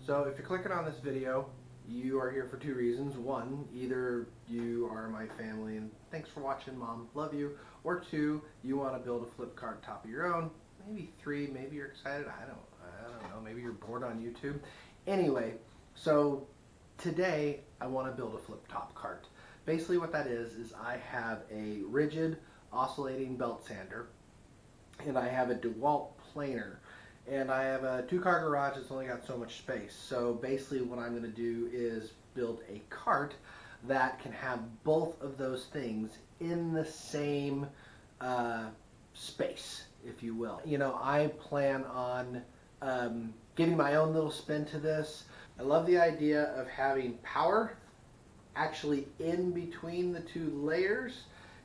So if you're clicking on this video, you are here for two reasons. One, either you are my family and thanks for watching, Mom, love you. Or two, you want to build a flip cart top of your own. Maybe three, maybe you're excited, I don't know, maybe you're bored on YouTube. Anyway, so today I want to build a flip top cart. Basically what that is I have a rigid oscillating belt sander and I have a DeWalt planer. And I have a two-car garage that's only got so much space. So basically what I'm going to do is build a cart that can have both of those things in the same space, if you will. You know, I plan on giving my own little spin to this. I love the idea of having power actually in between the two layers.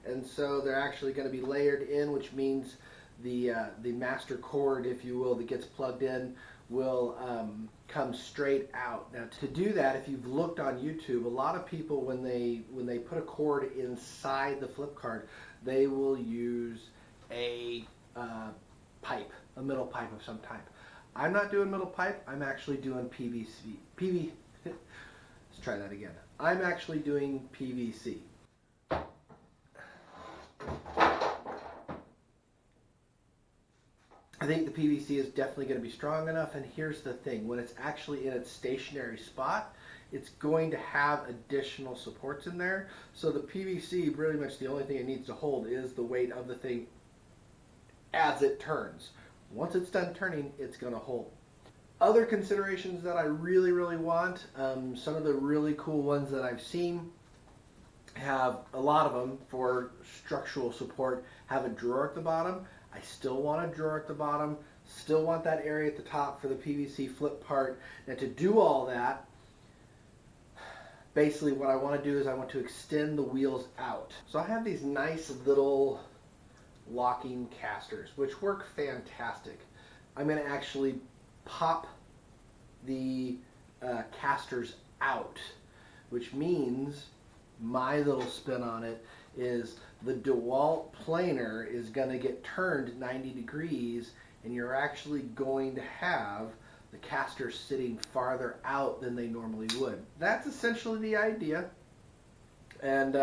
And so they're actually going to be layered in, which means the master cord, if you will, that gets plugged in will come straight out. Now to do that, if you've looked on YouTube, a lot of people when they put a cord inside the flip cart, they will use a pipe, a middle pipe of some type. I'm not doing middle pipe, I'm actually doing PVC. Let's try that again. I'm actually doing PVC. I think the PVC is definitely going to be strong enough, and here's the thing, when it's actually in its stationary spot, it's going to have additional supports in there, so the PVC, really much the only thing it needs to hold is the weight of the thing as it turns. Once it's done turning, it's going to hold. Other considerations that I really want, some of the really cool ones that I've seen have, a lot of them for structural support, have a drawer at the bottom. I still want a drawer at the bottom, still want that area at the top for the PVC flip part. And to do all that, basically what I want to do is I want to extend the wheels out. So I have these nice little locking casters, which work fantastic. I'm going to actually pop the casters out, which means my little spin on it is the DeWalt planer is going to get turned 90 degrees and you're actually going to have the casters sitting farther out than they normally would. That's essentially the idea, and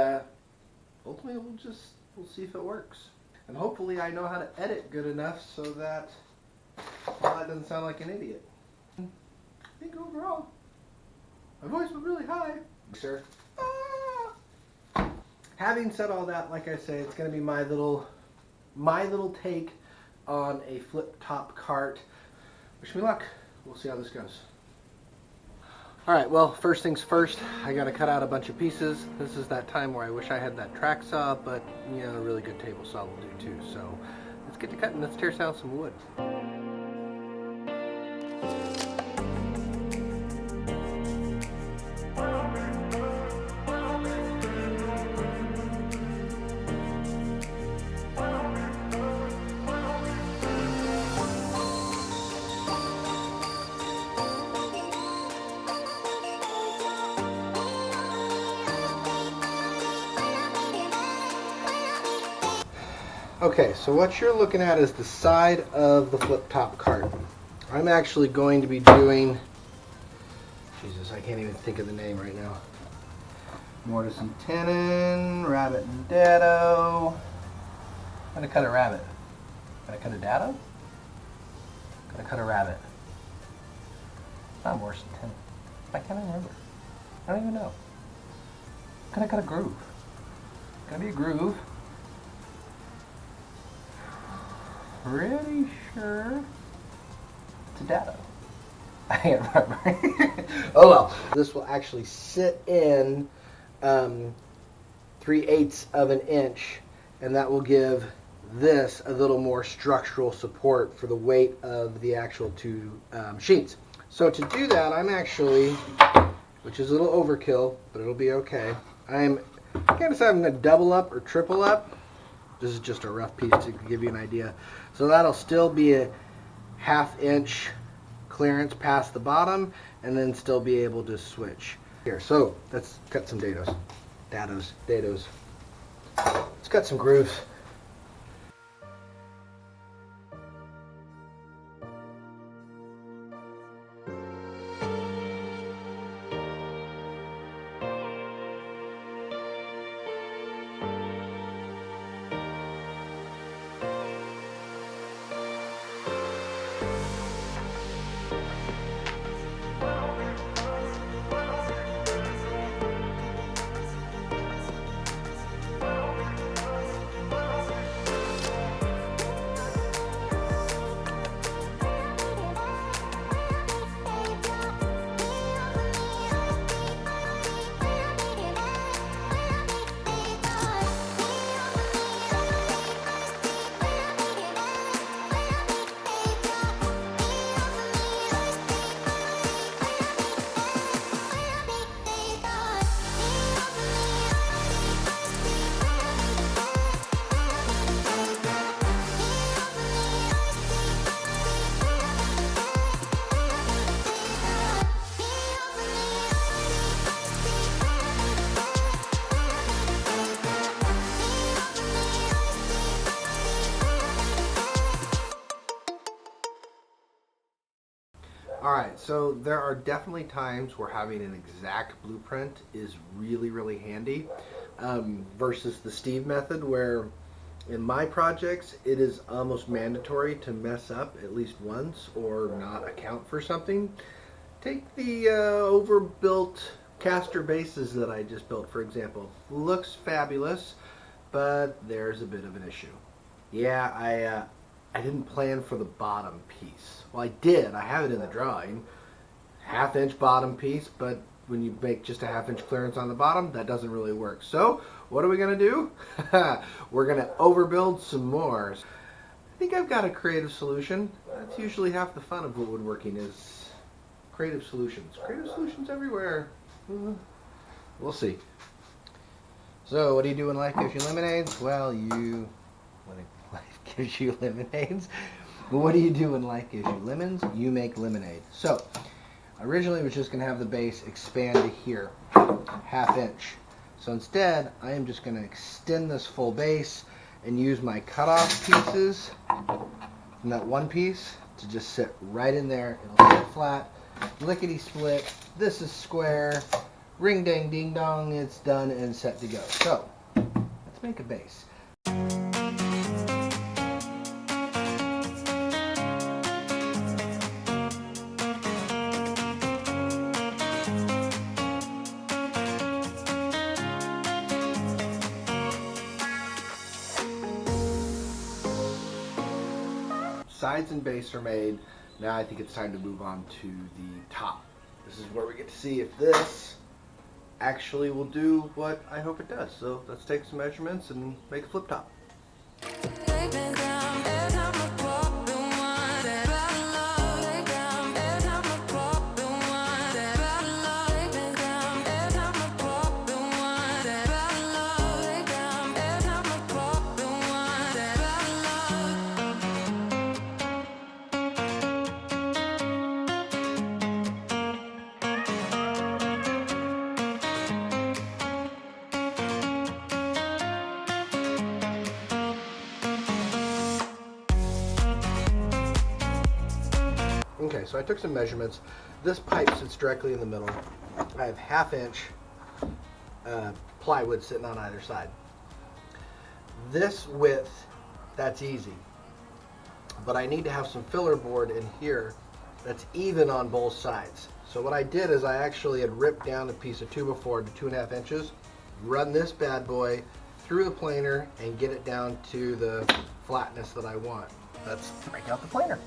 ultimately we'll see if it works. And hopefully I know how to edit good enough so that that doesn't sound like an idiot. I think overall my voice was really high. Sure. Having said all that, like I say, it's going to be my little take on a flip top cart. Wish me luck. We'll see how this goes. Alright, well, first things first, I got to cut out a bunch of pieces. This is that time where I wish I had that track saw, but you know, a really good table saw will do too. So let's get to cutting. Let's tear down some wood. Okay, so what you're looking at is the side of the flip top cart. I'm actually going to be doing, Jesus, I can't even think of the name right now. Mortise and tenon, rabbit and dado. I'm going to cut a rabbit. Can I cut a dado? I'm going to cut a rabbit. Not mortise and tenon. I can't remember. I don't even know. I'm going to cut a groove. It's going to be a groove. Pretty sure it's a dado. I can't remember. Oh well. This will actually sit in 3/8 of an inch, and that will give this a little more structural support for the weight of the actual two sheets. So to do that, I'm actually, which is a little overkill, but it'll be okay. I can't decide if I'm going to double up or triple up. This is just a rough piece to give you an idea. So that'll still be a 1/2 inch clearance past the bottom and then still be able to switch. Here, so let's cut some dados. Let's cut some grooves. Alright, so there are definitely times where having an exact blueprint is really, really handy versus the Steve method, where in my projects it is almost mandatory to mess up at least once or not account for something. Take the overbuilt caster bases that I just built, for example. Looks fabulous, but there's a bit of an issue. Yeah, I didn't plan for the bottom piece. Well, I did. I have it in the drawing. Half-inch bottom piece, but when you make just a half-inch clearance on the bottom, that doesn't really work. So, what are we going to do? We're going to overbuild some more. I think I've got a creative solution. That's usually half the fun of woodworking is creative solutions. Creative solutions everywhere. We'll see. So, what do you do when life gives you lemonades? Well, when life gives you lemonades. But what do you do when life gives you lemons? You make lemonade. So, originally it was just going to have the base expand to here, half-inch. So instead, I am just going to extend this full base and use my cutoff pieces from that one piece to just sit right in there. It'll sit flat, lickety-split. This is square. Ring-dang-ding-dong, it's done and set to go. So, let's make a base. Sides and base are made. Now I think it's time to move on to the top. This is where we get to see if this actually will do what I hope it does. So let's take some measurements and make a flip top. Okay, so I took some measurements. This pipe sits directly in the middle. I have half-inch plywood sitting on either side. This width, that's easy. But I need to have some filler board in here that's even on both sides. So what I did is I actually had ripped down a piece of 2x4 to 2.5 inches, run this bad boy through the planer, and get it down to the flatness that I want. Let's break out the planer.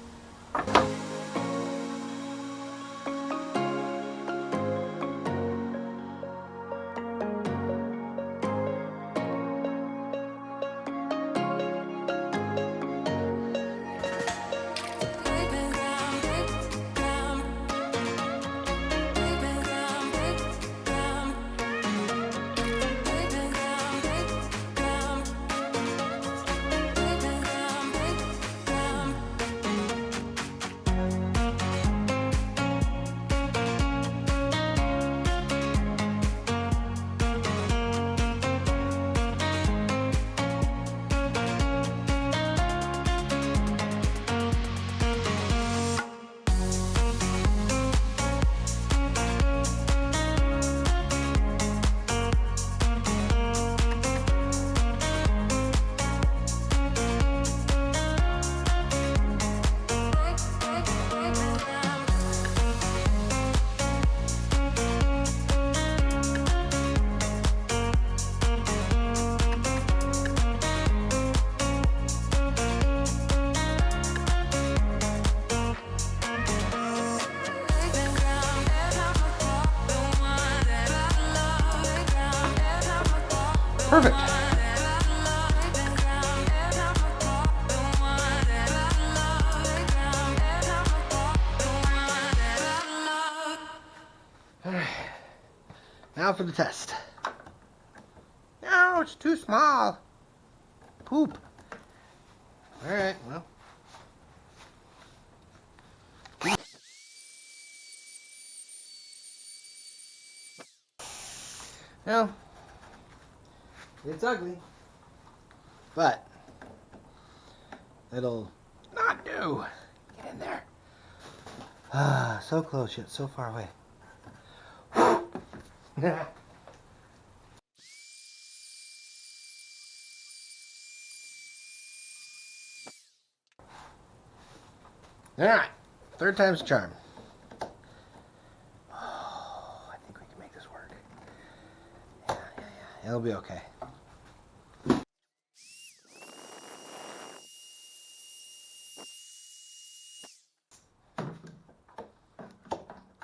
Perfect. All right. Now for the test. No, it's too small. Poop. All right, well. Well, it's ugly, but it'll not do. Get in there. Ah, so close yet so far away. Alright, third time's a charm. Oh, I think we can make this work. Yeah. It'll be okay.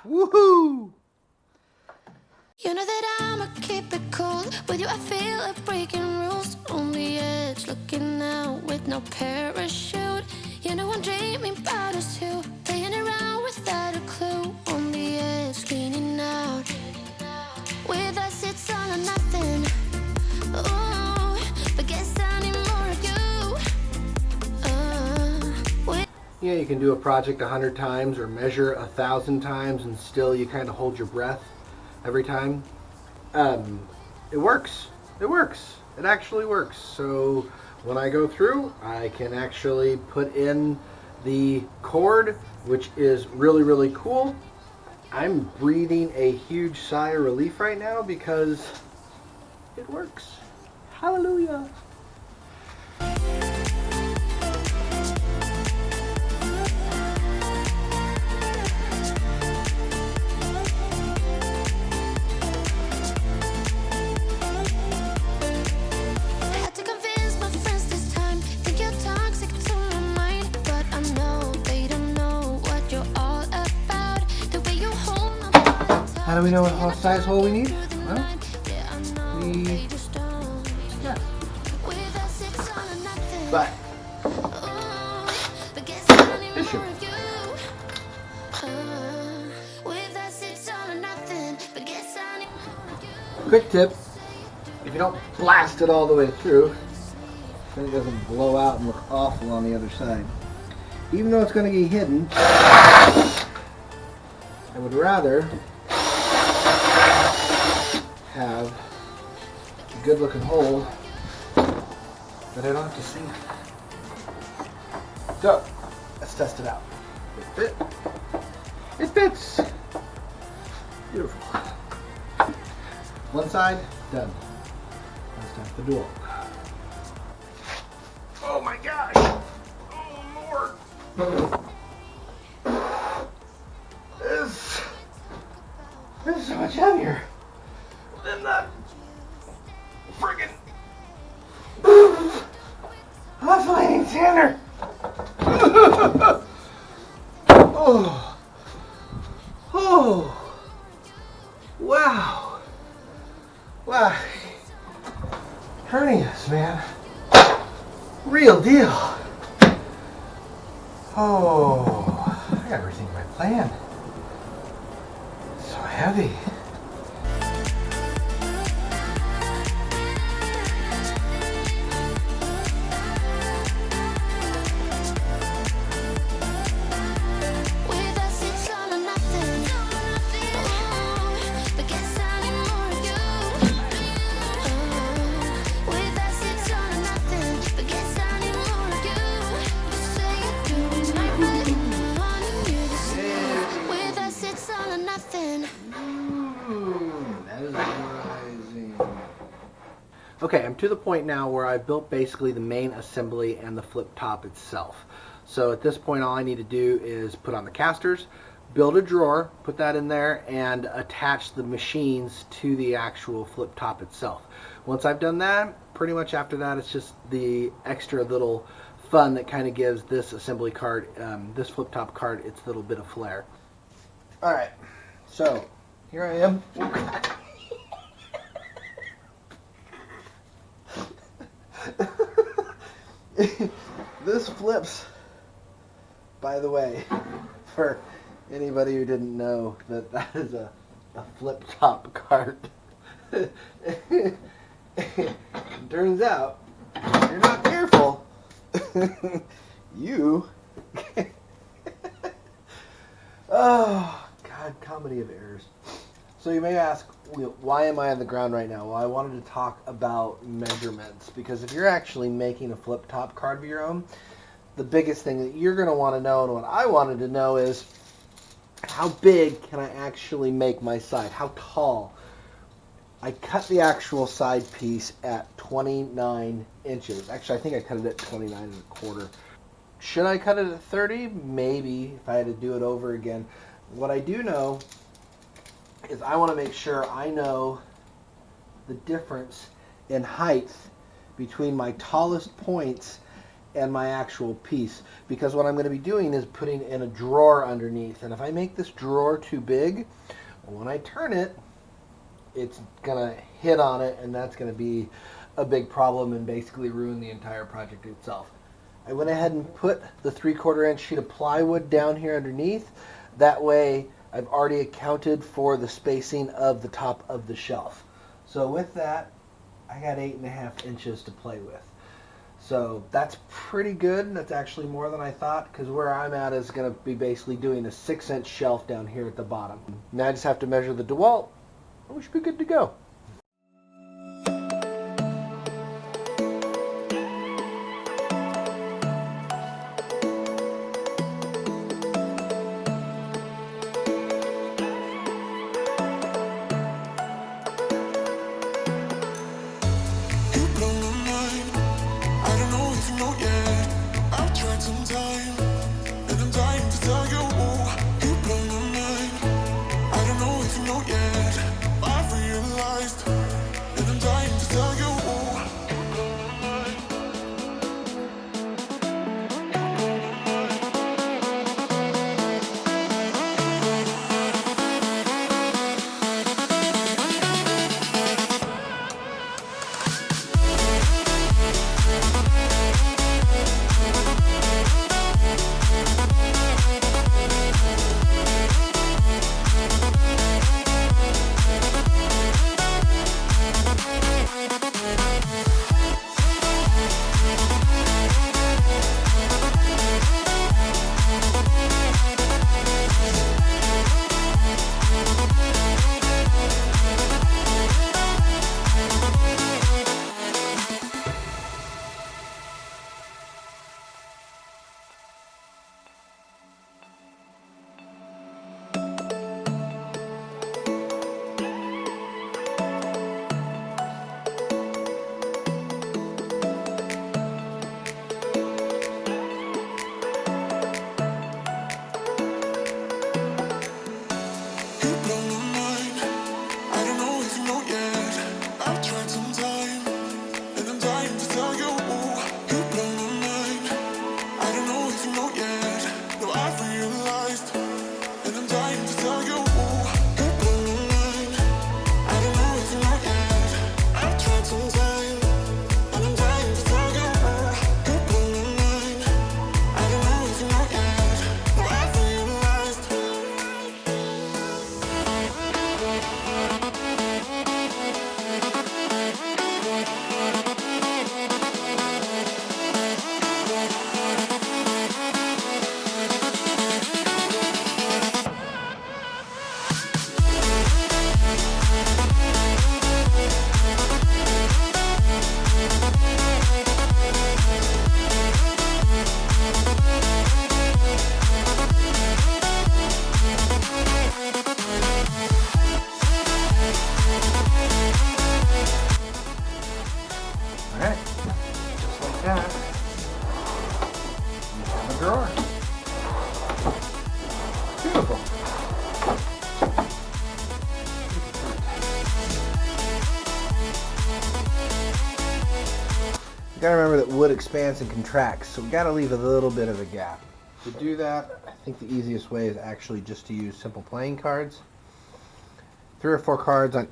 Woohoo! You know that I'ma keep it cool. With you I feel like breaking rules. On the edge, looking out with no parachute. You know I'm dreaming about us two, playing around without a clue. On the edge, leaning out. With us it's all or nothing. Ooh, but guess I need more of you. Yeah, you can do a project 100 times or measure 1,000 times and still you kind of hold your breath every time. It works. It works. It actually works. So when I go through, I can actually put in the cord, which is really, really cool. I'm breathing a huge sigh of relief right now because it works. Hallelujah. How do we know what size hole we need? Well, we yeah. But this should. Quick tip: if you don't blast it all the way through, then it doesn't blow out and look awful on the other side. Even though it's going to get hidden, I would rather have a good looking hole that I don't have to see. So, let's test it out. It fit. It fits. Beautiful. One side, done. Let's test the DeWalt. Oh my gosh! Oh Lord! This is so much heavier than the friggin' oscillating sander. Oh, wow, wow, hernias, man, real deal. Oh, I gotta rethink my plan. It's so heavy. Okay, I'm to the point now where I've built basically the main assembly and the flip top itself. So at this point all I need to do is put on the casters, build a drawer, put that in there, and attach the machines to the actual flip top itself. Once I've done that, pretty much after that it's just the extra little fun that kind of gives this assembly card, this flip top card, its little bit of flair. Alright, so here I am. This flips, by the way, for anybody who didn't know that that is a flip top cart. It turns out, if you're not careful, you oh God, comedy of errors. So you may ask, why am I on the ground right now? Well, I wanted to talk about measurements, because if you're actually making a flip top card of your own, the biggest thing that you're going to want to know, and what I wanted to know, is how big can I actually make my side? How tall? I cut the actual side piece at 29 inches. Actually, I think I cut it at 29 1/4. Should I cut it at 30? Maybe, if I had to do it over again. What I do know is I want to make sure I know the difference in height between my tallest points and my actual piece, because what I'm going to be doing is putting in a drawer underneath, and if I make this drawer too big, when I turn it, it's going to hit on it, and that's going to be a big problem and basically ruin the entire project itself. I went ahead and put the 3/4 inch sheet of plywood down here underneath. That way I've already accounted for the spacing of the top of the shelf. So with that, I got 8.5 inches to play with. So that's pretty good. That's actually more than I thought, because where I'm at is going to be basically doing a 6-inch shelf down here at the bottom. Now I just have to measure the DeWalt. We should be good to go. Drawer. Beautiful. You gotta remember that wood expands and contracts, so we gotta leave a little bit of a gap. To do that, I think the easiest way is actually just to use simple playing cards. 3 or 4 cards on,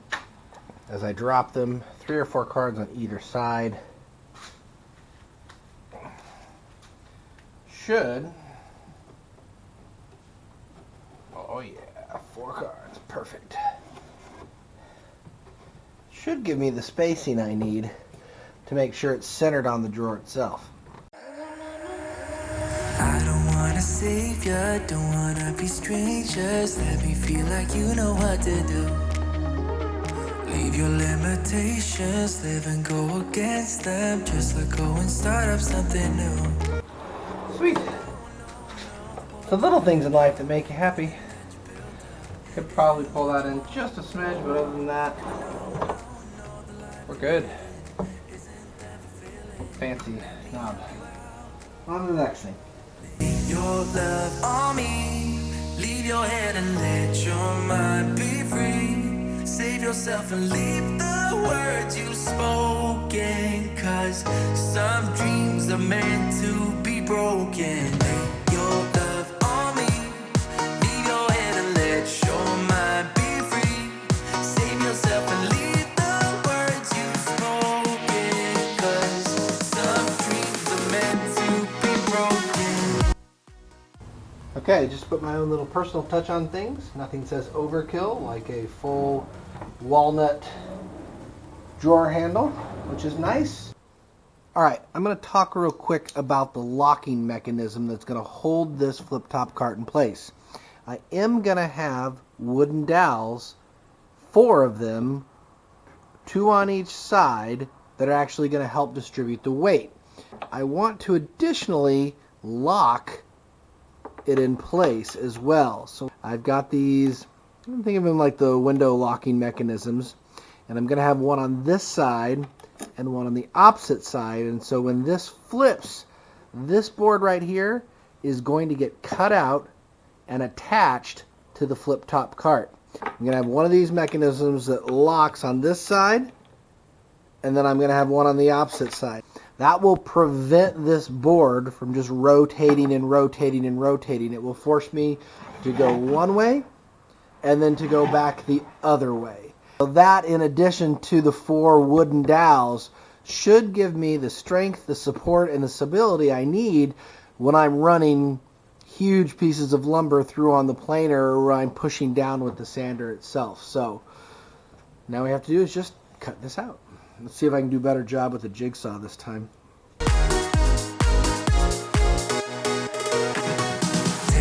as I drop them, 3 or 4 cards on either side. Should, oh yeah, 4 cards, perfect. Should give me the spacing I need to make sure it's centered on the drawer itself. I don't wanna save ya, don't wanna be strangers. Let me feel like you know what to do. Leave your limitations, live and go against them. Just let go and start up something new. Sweet. The little things in life that make you happy. Could probably pull that in just a smidge, but other than that, we're good. Fancy knob. On to the next thing. Your love on me. Leave your head and let your mind be free. Save yourself and leave the words you spoken. 'Cause some dreams are meant to be broken. Lay your love on me. Leave your head and let your mind be free. Save yourself and leave the words you spoken. 'Cause some dreams are meant to be broken. Okay, just put my own little personal touch on things. Nothing says overkill like a full walnut drawer handle, which is nice. All right, I'm going to talk real quick about the locking mechanism that's going to hold this flip top cart in place. I am going to have wooden dowels, 4 of them, 2 on each side, that are actually going to help distribute the weight. I want to additionally lock it in place as well. So I've got these, I'm thinking of them like the window locking mechanisms, and I'm going to have one on this side and one on the opposite side. And so when this flips, this board right here is going to get cut out and attached to the flip top cart. I'm going to have one of these mechanisms that locks on this side, and then I'm going to have one on the opposite side. That will prevent this board from just rotating and rotating and rotating. It will force me to go one way and then to go back the other way. So that, in addition to the 4 wooden dowels, should give me the strength, the support, and the stability I need when I'm running huge pieces of lumber through on the planer, or I'm pushing down with the sander itself. So now what we have to do is just cut this out. Let's see if I can do a better job with the jigsaw this time. Tear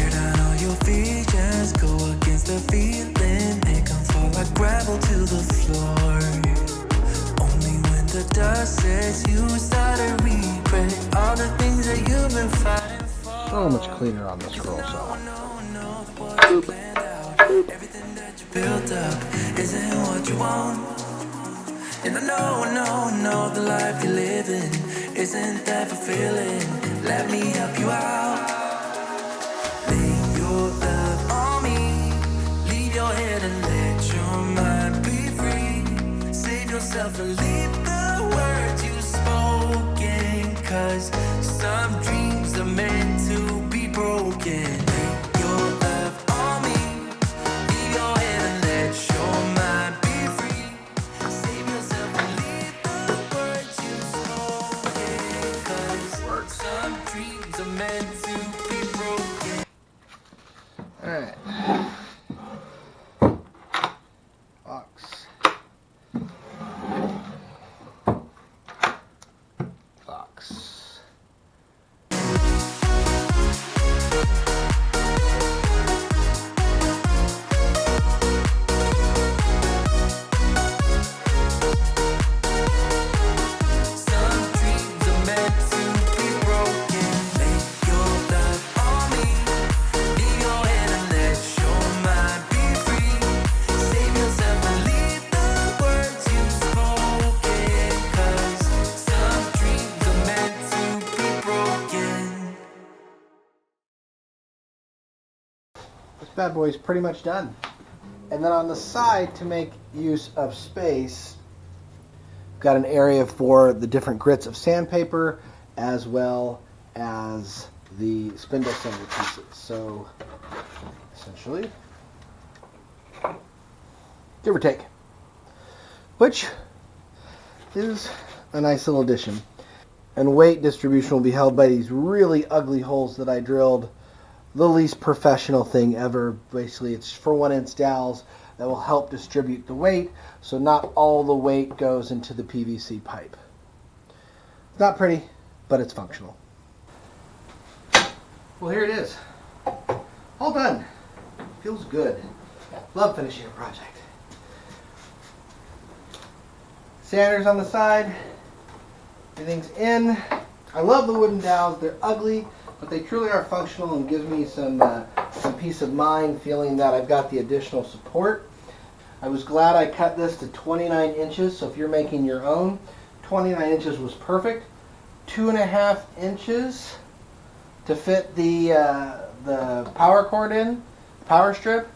down all your features, go against the feeling, make them fall like gravel to the floor. Only when the dust sets, you start to regret all the things that you've been fighting for. So much cleaner on this roll saw. Everything that you built up isn't what you want. And I know the life you're living isn't that fulfilling. Let me help you out. Lay your love on me. Leave your head and let your mind be free. Save yourself and leave the words you spoken. 'Cause some dreams are meant to be broken. Lay your love on me. Leave your head and let your mind be free. Save yourself and leave the words you spoken. 'Cause some dreams are meant to be broken. Alright. Box. Box. Some dreams are meant to be broken. Lay your love on me. Leave your head and let your mind be free. Save yourself and leave the words you spoken. 'Cause some dreams are meant to be broken. This bad boy is pretty much done. And then on the side, to make use of space, got an area for the different grits of sandpaper as well as the spindle sander pieces. So essentially, give or take, which is a nice little addition. And weight distribution will be held by these really ugly holes that I drilled. The least professional thing ever. Basically, it's for 1-inch dowels that will help distribute the weight, so not all the weight goes into the PVC pipe. It's not pretty, but it's functional. Well, here it is. All done. Feels good. Love finishing a project. Sanders on the side. Everything's in. I love the wooden dowels. They're ugly, but they truly are functional and gives me some some peace of mind feeling that I've got the additional support. I was glad I cut this to 29 inches, so if you're making your own, 29 inches was perfect. 2.5 inches to fit the power cord in, power strip.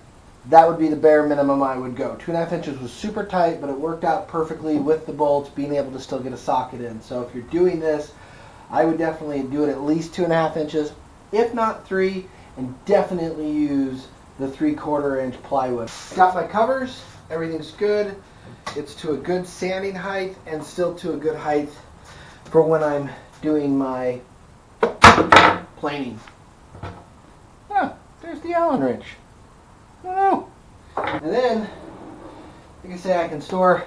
That would be the bare minimum I would go. 2.5 inches was super tight, but it worked out perfectly with the bolts, being able to still get a socket in. So if you're doing this, I would definitely do it at least 2.5 inches, if not 3, and definitely use the 3/4 inch plywood. Got my covers, everything's good. It's to a good sanding height and still to a good height for when I'm doing my planing. Ah, there's the Allen wrench. Oh. And then, like I say, I can store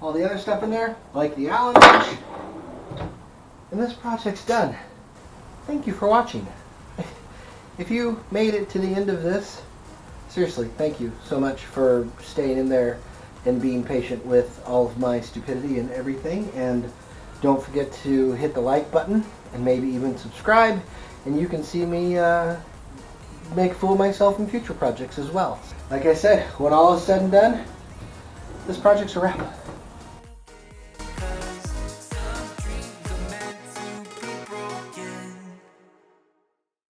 all the other stuff in there, like the Allen wrench. And this project's done. Thank you for watching. If you made it to the end of this, seriously, thank you so much for staying in there and being patient with all of my stupidity and everything. And don't forget to hit the like button and maybe even subscribe, and you can see me make a fool of myself in future projects as well. Like I said, when all is said and done, this project's a wrap.